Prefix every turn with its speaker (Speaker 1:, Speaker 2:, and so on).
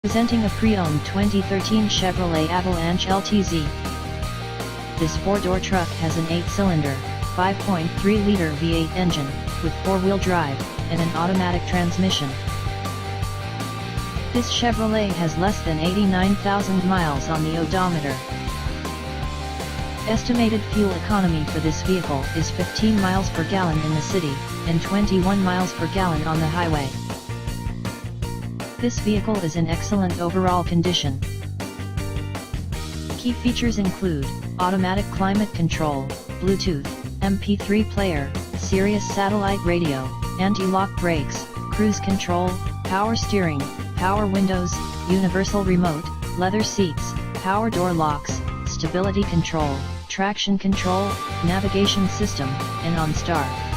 Speaker 1: Presenting a pre-owned 2013 Chevrolet Avalanche LTZ. This four-door truck has an 8-cylinder, 5.3-liter V8 engine, with four-wheel drive, and an automatic transmission. This Chevrolet has less than 89,000 miles on the odometer. Estimated fuel economy for this vehicle is 15 miles per gallon in the city, and 21 miles per gallon on the highway. This vehicle is in excellent overall condition. Key features include automatic climate control, Bluetooth, MP3 player, Sirius satellite radio, anti-lock brakes, cruise control, power steering, power windows, universal remote, leather seats, power door locks, stability control, traction control, navigation system, and OnStar.